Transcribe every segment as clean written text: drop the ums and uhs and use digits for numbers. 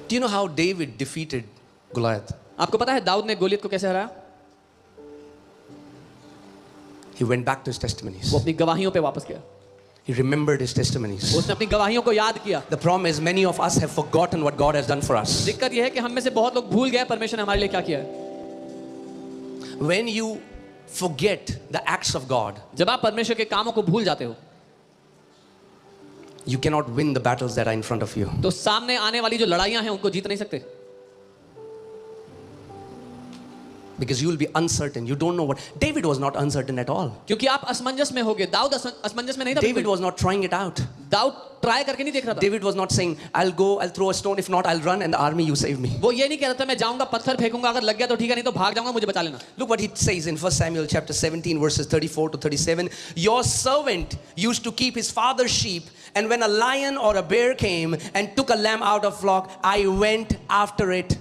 Do you know how David defeated Goliath? आपको पता है दाऊद ने गोलियत को कैसे हराया? He went back to his testimonies. वो अपनी गवाहियों पे वापस गया. He remembered his testimonies. उसने अपनी गवाहियों को याद किया. The problem is many of us have forgotten what God has done for us. दिक्कत यह है कि हम में से बहुत लोग भूल गए परमेश्वर ने हमारे लिए क्या किया है. When you forget the acts of God, जब आप परमेश्वर के कामों को भूल जाते हो, you cannot win the battles that are in front of you. तो सामने आने वाली जो लड़ाइयां हैं उनको जीत नहीं सकते. Because you will be uncertain. You don't know what. David was not uncertain at all. क्योंकि आप असमंजस में होगे. दाऊद असमंजस में नहीं था. David was not trying it out. दाऊद ट्राई करके नहीं देख रहा था. David was not saying, I'll go, I'll throw a stone, if not I'll run and the army you save me. वो ये नहीं कह रहा था मैं जाऊंगा पत्थर फेंकूंगा, अगर लग गया तो ठीक है, नहीं तो भाग जाऊंगा, मुझे बचा लेना. Look what he says in 1 Samuel chapter 17 verses 34 to 37. Your servant used to keep his father's sheep, and when a lion or a bear came and took a lamb out of flock, I went after it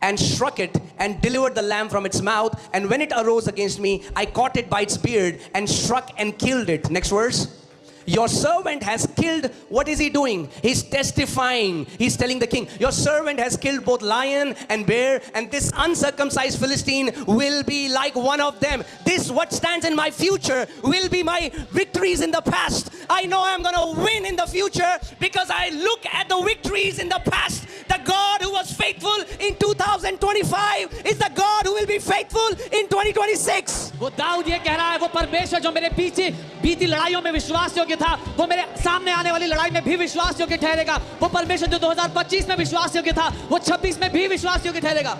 and struck it and delivered the lamb from its mouth, and when it arose against me, I caught it by its beard and struck and killed it. Next verse. Your servant has killed. What is he doing? He's testifying. He's telling the king, your servant has killed both lion and bear, and this uncircumcised Philistine will be like one of them. This, what stands in my future, will be my victories in the past. I know I'm going to win in the future because I look at the victories in the past. The God who was faithful in 2025 is the God who will be faithful in 2026. वो दाऊद ये कह रहा है, वो परमेश्वर जो मेरे पीछे बीती लड़ाइयों में विश्वास योग्य था, वो मेरे सामने आने वाली लड़ाई में भी विश्वास योग्य ठहरेगा. वो परमेश्वर जो 2025 में विश्वास योग्य था, वो 26 में भी विश्वास योग्य ठहरेगा.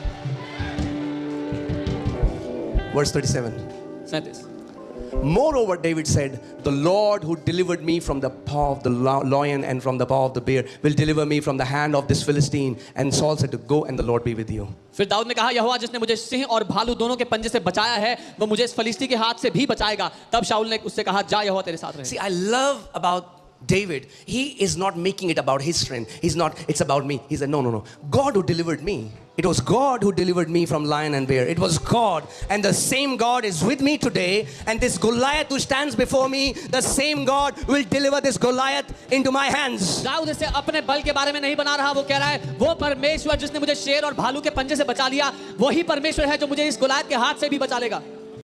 Verse 37. 37. Moreover, David said, the Lord who delivered me from the paw of the lion and from the paw of the bear will deliver me from the hand of this Philistine. And Saul said to go, and the Lord be with you. फिर दाऊद ने कहा, यहोवा जिसने मुझे सिंह और भालू दोनों के पंजे से बचाया है, वो मुझे इस फलिस्ती के हाथ से भी बचाएगा. तब शाऊल ने उससे कहा, जा यहोवा तेरे साथ रहे. See, I love about David. He is not making it about his strength. He's not, it's about me. He said, no. God who delivered me. It was God who delivered me from lion and bear. It was God. And the same God is with me today. And this Goliath who stands before me, the same God will deliver this Goliath into my hands. Dawood इसे अपने बल के बारे में नहीं बना रहा. वो कह रहा है, वो परमेश्वर जिसने मुझे शेर और भालू के पंजे से बचा लिया, वही परमेश्वर है जो मुझे इस गुलायत के हाथ से भी बचा लेगा.